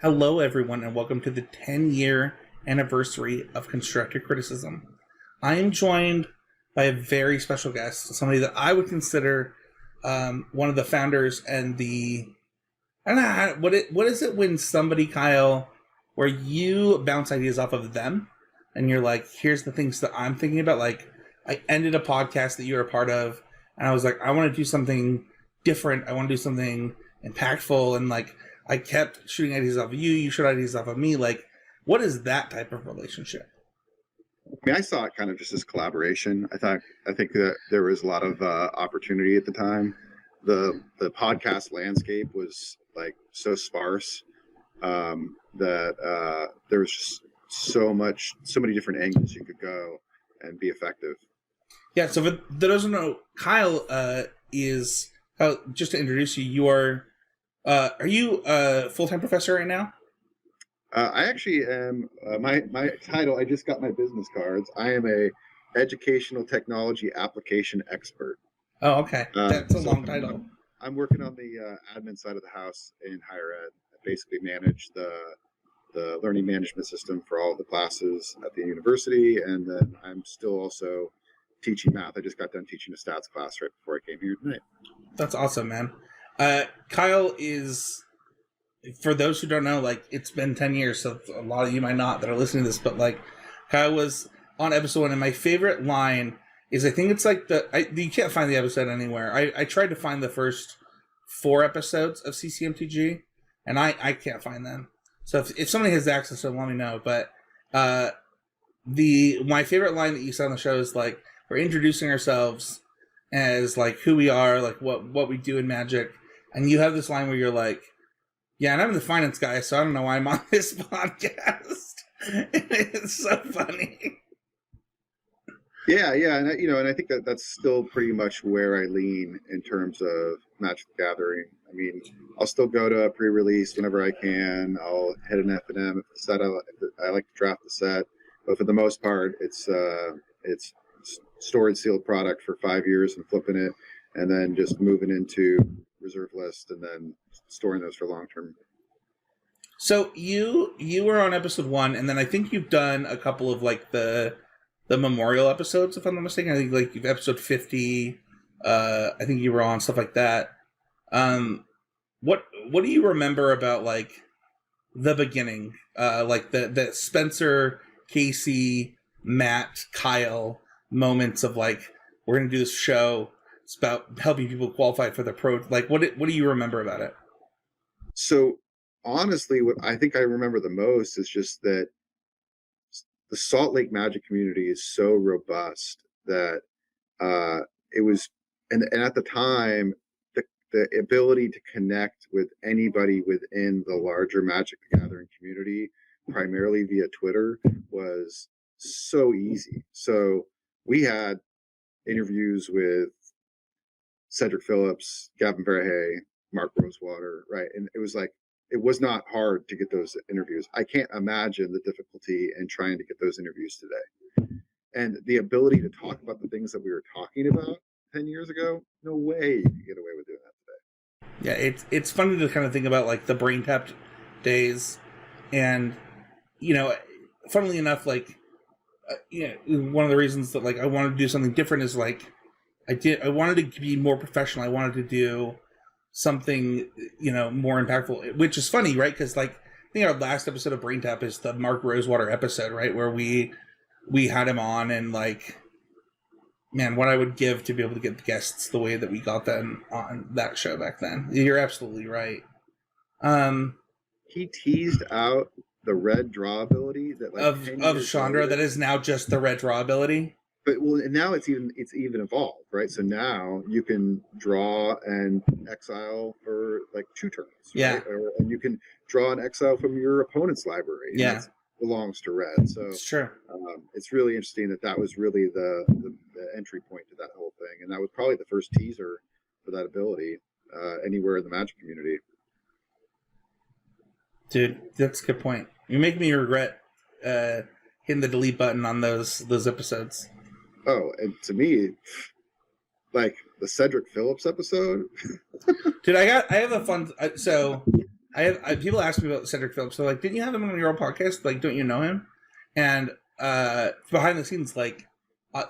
Hello, everyone, and welcome to the 10-year anniversary of constructive criticism. I am joined by a very special guest, somebody that I would consider one of the founders and I don't know, what is it when somebody, Kyle, where you bounce ideas off of them, and you're like, here's the things that I'm thinking about. Like, I ended a podcast that you were a part of, and I was like, I want to do something different. I want to do something impactful, and like, I kept shooting ideas off of you. You shoot ideas off of me. Like, what is that type of relationship? I mean, I saw it kind of just as collaboration. I think that there was a lot of opportunity at the time. The podcast landscape was like so sparse that there was just so many different angles you could go and be effective. Yeah. So for those who don't know, Kyle is just to introduce you. You are you a full-time professor right now? I actually am. My title. I just got my business cards. I am a educational technology application expert. Oh, okay. That's a long title. I'm working on the admin side of the house in higher ed. I basically manage the learning management system for all the classes at the university, and then I'm still also teaching math. I just got done teaching a stats class right before I came here tonight. That's awesome, man. Kyle is, for those who don't know, like, it's been 10 years, so a lot of you might not that are listening to this, but like, Kyle was on episode 1, and my favorite line is, I think it's like you can't find the episode anywhere. I tried to find the first 4 episodes of CCMTG, and I can't find them. So if somebody has access to them, let me know. But my favorite line that you said on the show is like, we're introducing ourselves as like who we are, like what we do in Magic, and you have this line where you're like, yeah, and I'm the finance guy, so I don't know why I'm on this podcast. It's so funny. Yeah, and I think that's still pretty much where I lean in terms of Magic the Gathering. I mean, I'll still go to a pre-release whenever I can. I'll hit an F&M if the set I like to draft the set, but for the most part, it's stored sealed product for 5 years and flipping it, and then just moving into reserve list and then storing those for long term. So you were on episode 1, and then I think you've done a couple of like the memorial episodes, if I'm not mistaken. I think like you've episode 50. I think you were on stuff like that. What do you remember about like the beginning? Like the Spencer, Casey, Matt, Kyle moments of like, we're gonna do this show. It's about helping people qualify for the pro. Like, what do you remember about it? So honestly, what I think I remember the most is just that the Salt Lake Magic community is so robust that it was, and at the time, the ability to connect with anybody within the larger Magic the Gathering community, primarily via Twitter, was so easy. So we had interviews with Cedric Phillips, Gavin Verhey, Mark Rosewater, right? And it was like, it was not hard to get those interviews. I can't imagine the difficulty in trying to get those interviews today. And the ability to talk about the things that we were talking about 10 years ago, no way you could get away with doing that today. Yeah, it's funny to kind of think about like the brain tapped days, and funnily enough, like one of the reasons that like I wanted to do something different is like I wanted to be more professional. I wanted to do something more impactful, which is funny, right? Because like I think our last episode of Brain Tap is the Mark Rosewater episode, right, where we had him on, and like, man, what I would give to be able to get the guests the way that we got them on that show back then. You're absolutely right. He teased out the red draw ability that like of Chandra that is now just the red draw ability. But and now it's even evolved, right? So now you can draw and exile for like 2 turns, yeah, right? And you can draw and exile from your opponent's library. And yeah, that belongs to red. So it's true. It's really interesting that was really the entry point to that whole thing, and that was probably the first teaser for that ability anywhere in the Magic community. Dude, that's a good point. You make me regret hitting the delete button on those episodes. Oh, and to me, like the Cedric Phillips episode. Dude, I have a fun. So people ask me about Cedric Phillips. So like, didn't you have him on your own podcast? Like, don't you know him? And behind the scenes, like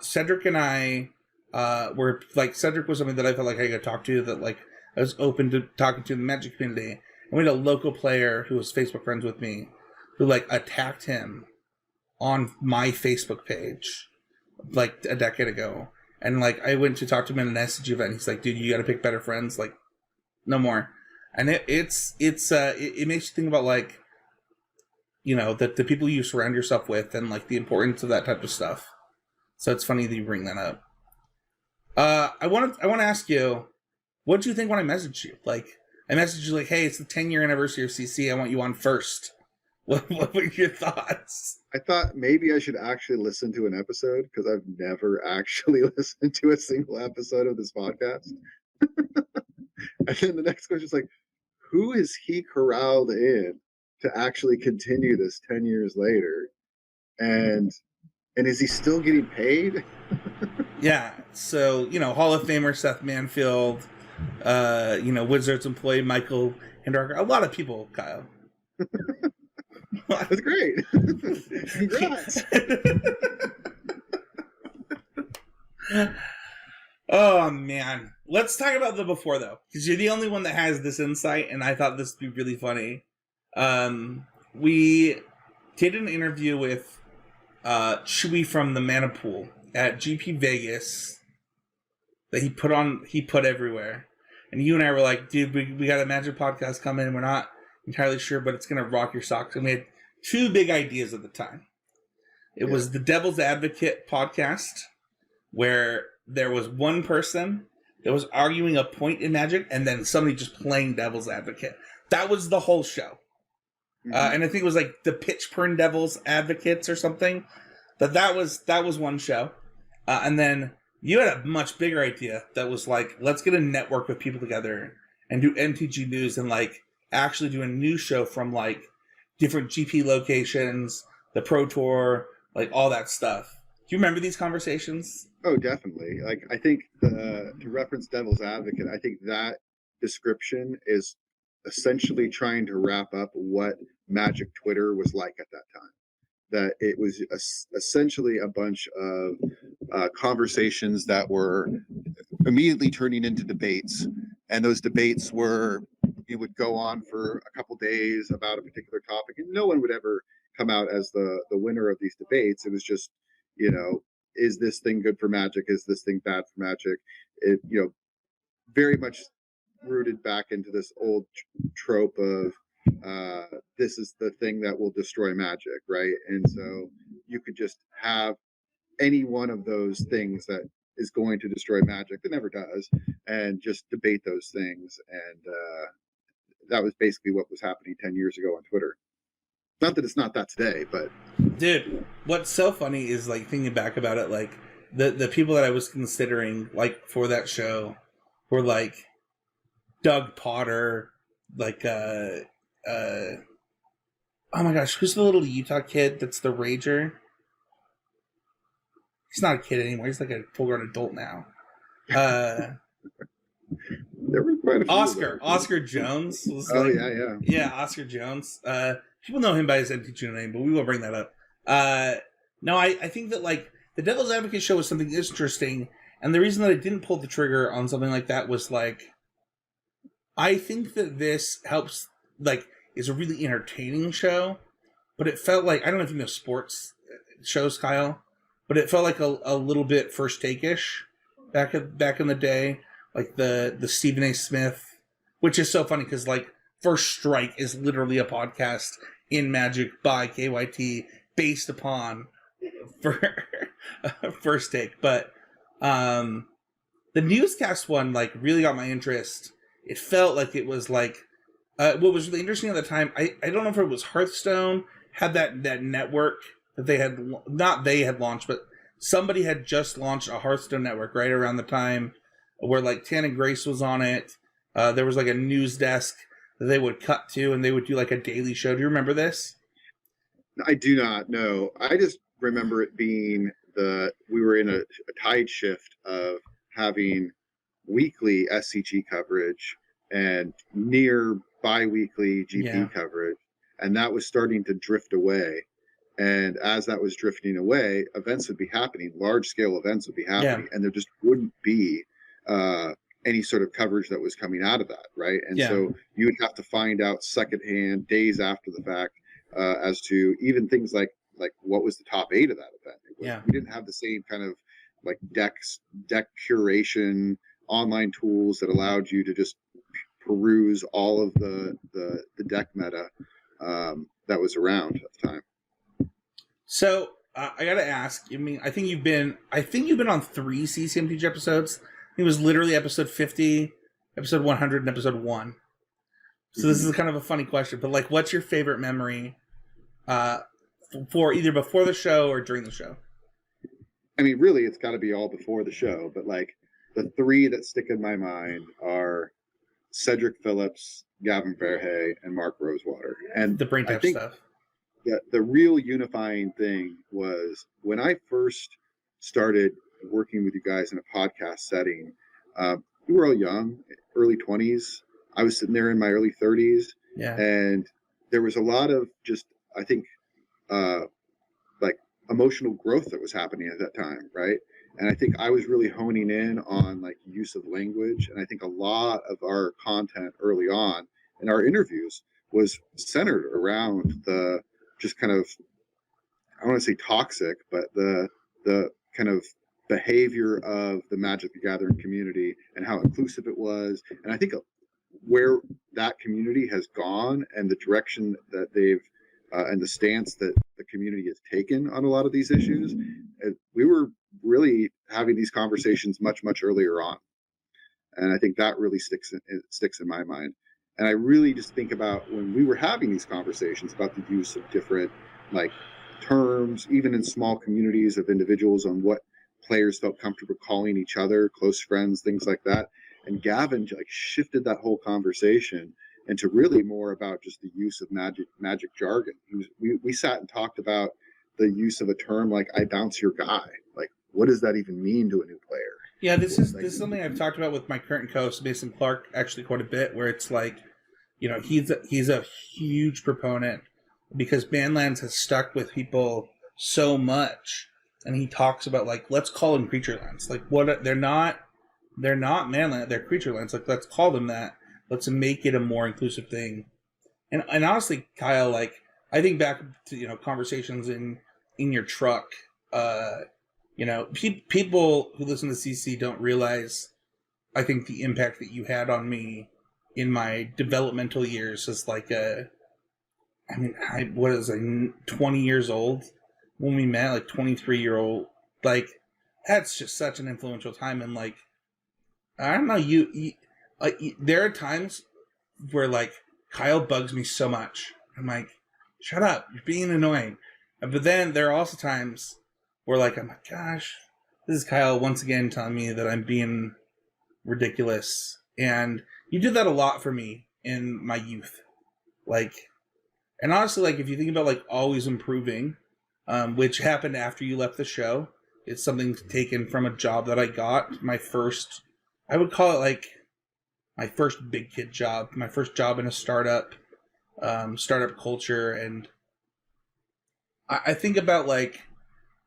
Cedric and I were like, Cedric was something that I felt like I could talk to, that like I was open to talking to the Magic community. And we had a local player who was Facebook friends with me who like attacked him on my Facebook page like a decade ago. And like I went to talk to him in an SCG event. He's like, dude, you got to pick better friends. Like, no more. And it makes you think about like, you know, the people you surround yourself with and like the importance of that type of stuff. So it's funny that you bring that up. I want to ask you, what did you think when I messaged you? Like, I messaged you like, hey, it's the 10-year anniversary of CC. I want you on first. What were your thoughts? I thought maybe I should actually listen to an episode because I've never actually listened to a single episode of this podcast. And then the next question is like, who is he corralled in to actually continue this 10 years later? And is he still getting paid? Yeah. So, you know, Hall of Famer Seth Manfield, you know, Wizards employee Michael Hindarker, a lot of people, Kyle. That's great. Congrats. Oh man, let's talk about the before though, because you're the only one that has this insight, and I thought this would be really funny. We did an interview with Chewy from the Mana Pool at GP Vegas that he put everywhere, and you and I were like, dude, we got a Magic podcast coming, and we're not entirely sure, but it's gonna rock your socks. And we had two big ideas at the time. It was the Devil's Advocate podcast, where there was one person that was arguing a point in Magic, and then somebody just playing Devil's Advocate. That was the whole show. Mm-hmm. And I think it was like the Pitchburn Devil's Advocates or something. That was one show. And then you had a much bigger idea that was like, let's get a network of people together and do MTG news and like actually do a news show from like different GP locations, the Pro Tour, like all that stuff. Do you remember these conversations? Oh, definitely. Like, I think to reference Devil's Advocate, I think that description is essentially trying to wrap up what Magic Twitter was like at that time. That it was essentially a bunch of conversations that were immediately turning into debates, and those debates would go on for a couple days about a particular topic, and no one would ever come out as the winner of these debates. It was just, you know, is this thing good for Magic? Is this thing bad for Magic? It, you know, very much rooted back into this old trope of this is the thing that will destroy Magic, right? And so you could just have any one of those things that is going to destroy Magic, that never does, and just debate those things. And that was basically what was happening 10 years ago on Twitter. Not that it's not that today, but dude, what's so funny is like thinking back about it, like the people that I was considering like for that show were like Doug Potter, like oh my gosh, who's the little Utah kid that's the Rager? He's not a kid anymore. He's like a full-grown adult now. there were quite a few Oscar Jones. Yeah, Oscar Jones. People know him by his NT2 name, but we will bring that up. No, I think that like the Devil's Advocate show was something interesting, and the reason that I didn't pull the trigger on something like that was like, I think that this helps, like, is a really entertaining show, but it felt like, I don't know if you know sports shows, Kyle, but it felt like a little bit First Take-ish back in the day, like the Stephen A. Smith, which is so funny because like First Strike is literally a podcast in Magic by KYT based upon First Take. But the newscast one like really got my interest. It felt like it was like what was really interesting at the time. I don't know if it was Hearthstone had that network that they had launched, but somebody had just launched a Hearthstone network right around the time where like Tana Grace was on it. There was like a news desk that they would cut to, and they would do like a daily show. Do you remember this? I do not know. I just remember it being we were in a tide shift of having weekly SCG coverage and near bi-weekly GP coverage, and that was starting to drift away. And as that was drifting away, events would be happening, large-scale events would be happening, and there just wouldn't be any sort of coverage that was coming out of that, right? And so you would have to find out secondhand, days after the fact, as to even things like what was the top 8 of that event. We didn't have the same kind of like deck curation online tools that allowed you to just peruse all of the deck meta that was around at the time. So I gotta ask. I mean, I think you've been on 3 CCMTG episodes. It was literally episode 50, episode 100, and episode 1. So this is kind of a funny question, but like, what's your favorite memory for either before the show or during the show? I mean, really, it's got to be all before the show, but like the 3 that stick in my mind are Cedric Phillips, Gavin Verhey, and Mark Rosewater. And the brain tap stuff. Yeah, the real unifying thing was when I first started working with you guys in a podcast setting. We were all young, early 20s. I was sitting there in my early 30s. Yeah. And there was a lot of just, I think, like emotional growth that was happening at that time, right? And I think I was really honing in on like use of language. And I think a lot of our content early on in our interviews was centered around the just kind of, I don't want to say toxic, but the kind of behavior of the Magic the Gathering community and how inclusive it was. And I think where that community has gone and the direction that they've and the stance that the community has taken on a lot of these issues, we were really having these conversations much earlier on. And I think that really sticks in my mind. And I really just think about when we were having these conversations about the use of different like terms, even in small communities of individuals, on what players felt comfortable calling each other, close friends, things like that. And Gavin like shifted that whole conversation into really more about just the use of magic jargon. We sat and talked about the use of a term like "I bounce your guy." Like, what does that even mean to a new player? Yeah, this is something I've talked about with my current co-host Mason Clark actually quite a bit. Where it's like, you know, he's a huge proponent because Manlands has stuck with people so much, and he talks about like, let's call them creature lands. Like, what they're not Manland, they're creature lands. Like, let's call them that. Let's make it a more inclusive thing. And honestly, Kyle, like, I think back to, you know, conversations in your truck. You know, people who listen to CC don't realize, I think, the impact that you had on me in my developmental years as like I was like 20 years old when we met, like 23-year-old. Like, that's just such an influential time. And like, I don't know, there are times where like Kyle bugs me so much. I'm like, shut up, you're being annoying. But then there are also times where like, I'm like, gosh, this is Kyle once again telling me that I'm being ridiculous. And you did that a lot for me in my youth. Like, and honestly, like, if you think about like always improving, which happened after you left the show, it's something taken from a job that I got. My first, I would call it like my first big kid job, my first job in a startup culture. And I think about like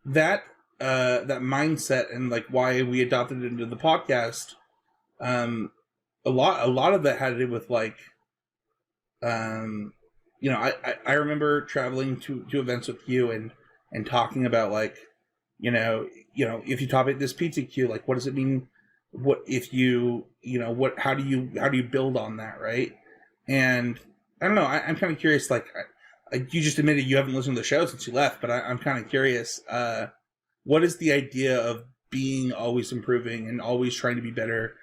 that mindset and like why we adopted it into the podcast. A lot of that had to do with like, you know, I remember traveling to events with you and talking about like, you know, if you top it this pizza queue, like, what does it mean? What if you know, what, how do you build on that? Right. And I don't know, I'm kind of curious, like, you just admitted you haven't listened to the show since you left, but I'm kind of curious, what is the idea of being always improving and always trying to be better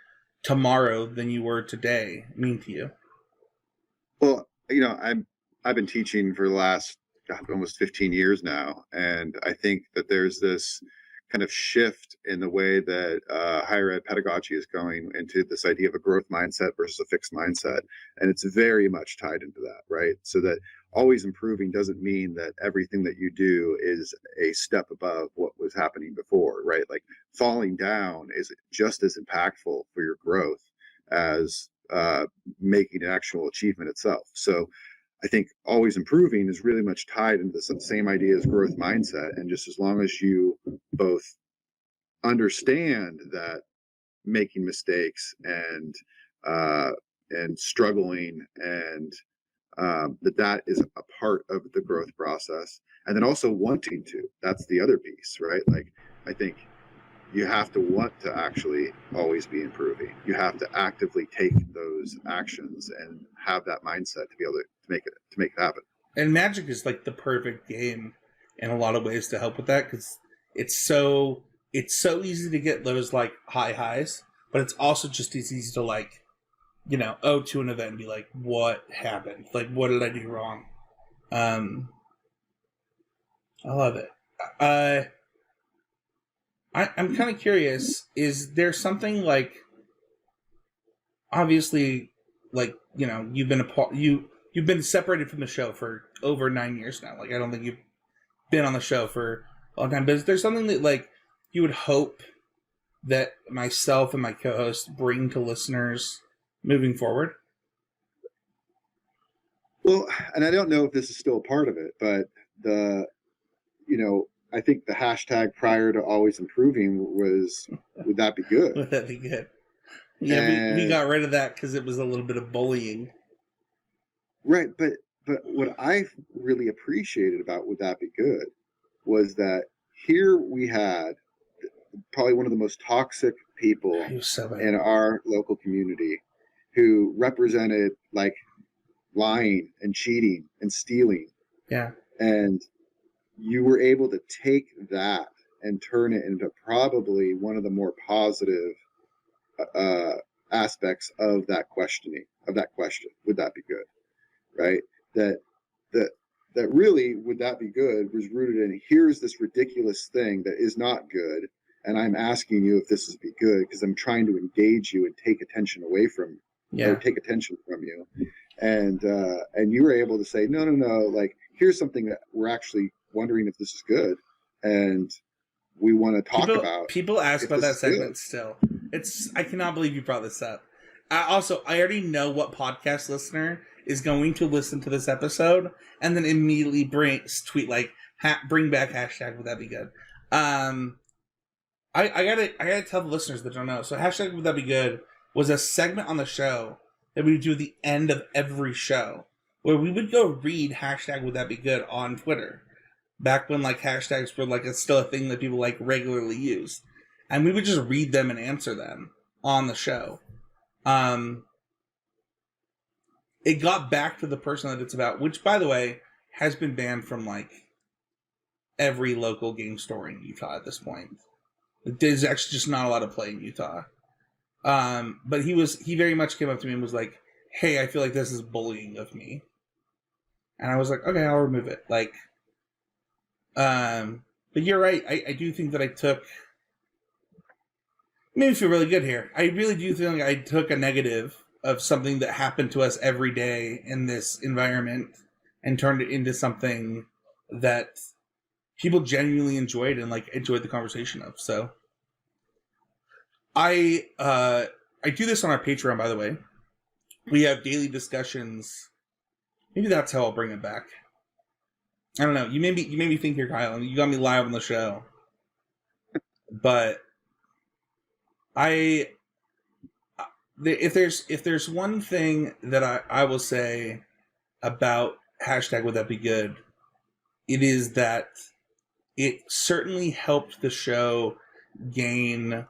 tomorrow than you were today mean to you? Well, you know, I've been teaching for the last almost 15 years now, and I think that there's this kind of shift in the way that higher ed pedagogy is going into this idea of a growth mindset versus a fixed mindset, and it's very much tied into that, right? So that always improving doesn't mean that everything that you do is a step above what was happening before, right? Like, falling down is just as impactful for your growth as making an actual achievement itself. So I think always improving is really much tied into the same idea as growth mindset. And just as long as you both understand that making mistakes and struggling and that is a part of the growth process, and then also wanting to, that's the other piece, right? Like, I think you have to want to actually always be improving. You have to actively take those actions and have that mindset to be able to make it happen. And Magic is like the perfect game in a lot of ways to help with that, because it's so easy to get those like high highs, but it's also just as easy to like, you know, to an event and be like, what happened? Like, what did I do wrong? I love it. I'm kind of curious, is there something like, obviously, like, you know, you've been separated from the show for over 9 years now. Like, I don't think you've been on the show for a long time, but is there something that like you would hope that myself and my co-host bring to listeners moving forward? Well, and I don't know if this is still a part of it, but I think the hashtag prior to always improving was, would that be good? Would that be good? Yeah, we got rid of that because it was a little bit of bullying. Right, but what I really appreciated about would that be good was that here we had probably one of the most toxic people in our local community who represented like lying and cheating and stealing. Yeah. And you were able to take that and turn it into probably one of the more positive aspects of that question. Would that be good? Right? That really, would that be good, was rooted in, here's this ridiculous thing that is not good, and I'm asking you if this is be good because I'm trying to engage you and take attention away from or take attention from you. And you were able to say, no, like, here's something that we're actually wondering if this is good, and we want to talk about. People ask about that segment still. I cannot believe you brought this up. I already know what podcast listener is going to listen to this episode and then immediately tweet like, bring back hashtag, would that be good? I gotta tell the listeners that don't know. So hashtag, would that be good, was a segment on the show that we would do at the end of every show, where we would go read hashtag, would that be good, on Twitter, back when like hashtags were like still a thing that people like regularly used, and we would just read them and answer them on the show. It got back to the person that it's about, which, by the way, has been banned from like every local game store in Utah at this point. There's actually just not a lot of play in Utah. But he very much came up to me and was like, hey, I feel like this is bullying of me. And I was like, okay, I'll remove it. Like, but you're right. I do think that I made me feel really good here. I really do think I took a negative of something that happened to us every day in this environment and turned it into something that people genuinely enjoyed and like enjoyed the conversation of. So I do this on our Patreon, by the way. We have daily discussions. Maybe that's how I'll bring it back. I don't know. You made me think here, Kyle, and you got me live on the show. But if there's one thing that I will say about hashtag, would that be good, it is that it certainly helped the show gain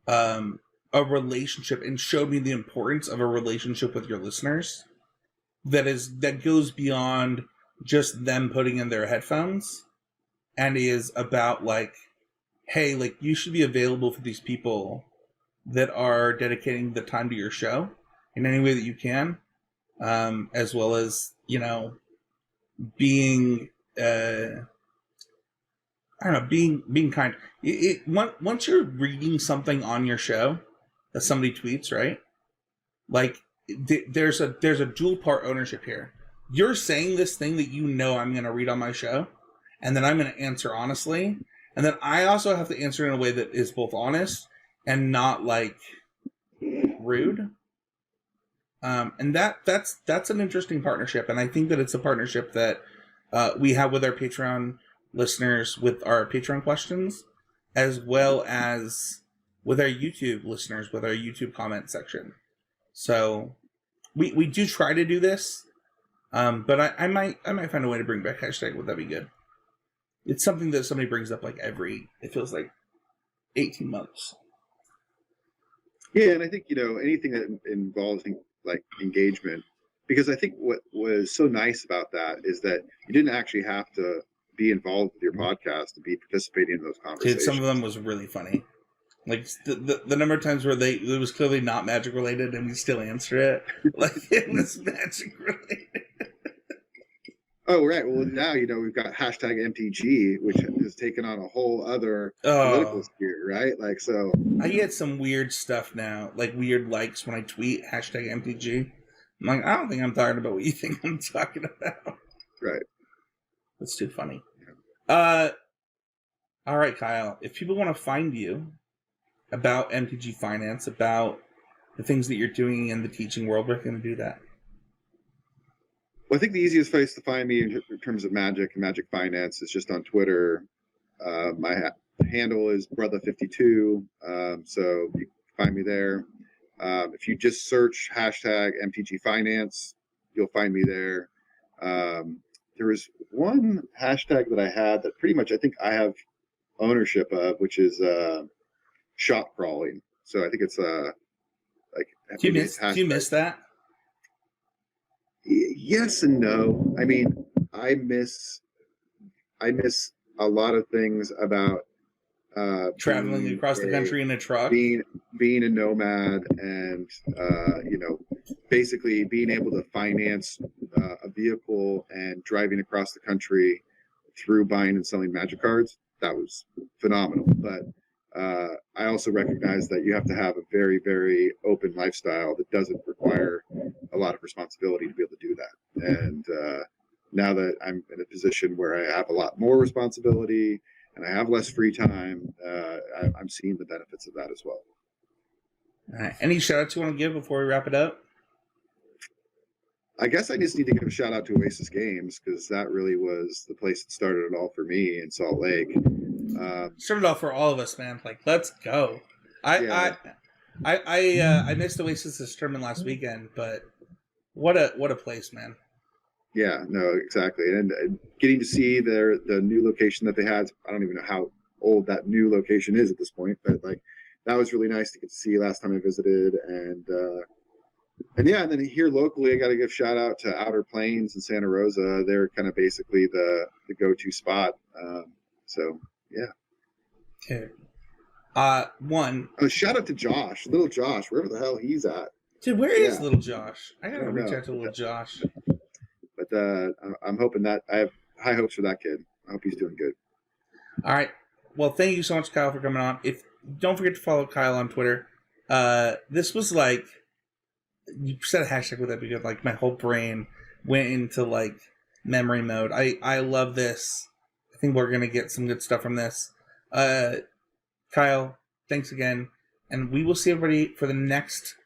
a relationship and showed me the importance of a relationship with your listeners that goes beyond just them putting in their headphones and is about like, hey, like, you should be available for these people that are dedicating the time to your show in any way that you can, as well as, you know, being being kind. Once you're reading something on your show that somebody tweets, right? Like, there's a dual part ownership here. You're saying this thing that you know I'm going to read on my show, and then I'm going to answer honestly, and then I also have to answer in a way that is both honest and not like rude. And that's an interesting partnership, and I think that it's a partnership that we have with our Patreon listeners with our Patreon questions, as well as with our YouTube listeners with our YouTube comment section. So we do try to do this, but I might find a way to bring back hashtag. Would that be good? It's something that somebody brings up like it feels like 18 months. Yeah, and I think, anything that involves like engagement, because I think what was so nice about that is that you didn't actually have to be involved with your podcast to be participating in those conversations. Dude, some of them was really funny. Like the number of times where it was clearly not magic related and we still answer it. Like it was magic related. Oh, right. Well, now, we've got hashtag MTG, which has taken on a whole other political sphere, right? Like, so. I get some weird stuff now, like weird likes when I tweet hashtag MTG. I'm like, I don't think I'm talking about what you think I'm talking about. Right. That's too funny. All right, Kyle. If people want to find you about MTG Finance, about the things that you're doing in the teaching world, where can they do that? Well, I think the easiest place to find me in terms of Magic and Magic Finance is just on Twitter. My handle is brother52, so you can find me there. If you just search hashtag MTG Finance, you'll find me there. There was one hashtag that I had that pretty much I think I have ownership of, which is shop crawling. So I think it's like. Do you miss that? Yes and no. I mean, I miss a lot of things about traveling across the country in a truck, being a nomad, and basically being able to finance a vehicle and driving across the country through buying and selling Magic cards. That was phenomenal. But I also recognize that you have to have a very, very open lifestyle that doesn't require a lot of responsibility to be able to do that. And now that I'm in a position where I have a lot more responsibility and I have less free time, I'm seeing the benefits of that as well. All right. Any shout outs you want to give before we wrap it up? I guess I just need to give a shout out to Oasis Games, because that really was the place that started it all for me in Salt Lake. Started off for all of us, man. Like, let's go. I missed Oasis's tournament last weekend, but what a place, man. Yeah, no, exactly. And getting to see the new location that they had, I don't even know how old that new location is at this point, but like that was really nice to get to see last time I visited. And yeah, and then here locally, I got to give shout out to Outer Plains and Santa Rosa. They're kind of basically the go-to spot. So yeah. Okay. Shout out to Josh, little Josh, wherever the hell he's at. Dude, where is little Josh? I gotta reach out to little Josh. But I'm hoping that I have high hopes for that kid. I hope he's doing good. All right. Well, thank you so much, Kyle, for coming on. Don't forget to follow Kyle on Twitter. This was like, you said a hashtag with that because like my whole brain went into like memory mode. I love this. I think we're gonna get some good stuff from this. Kyle, thanks again, and we will see everybody for the next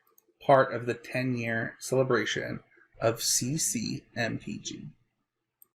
part of the 10-year celebration of CCMTG.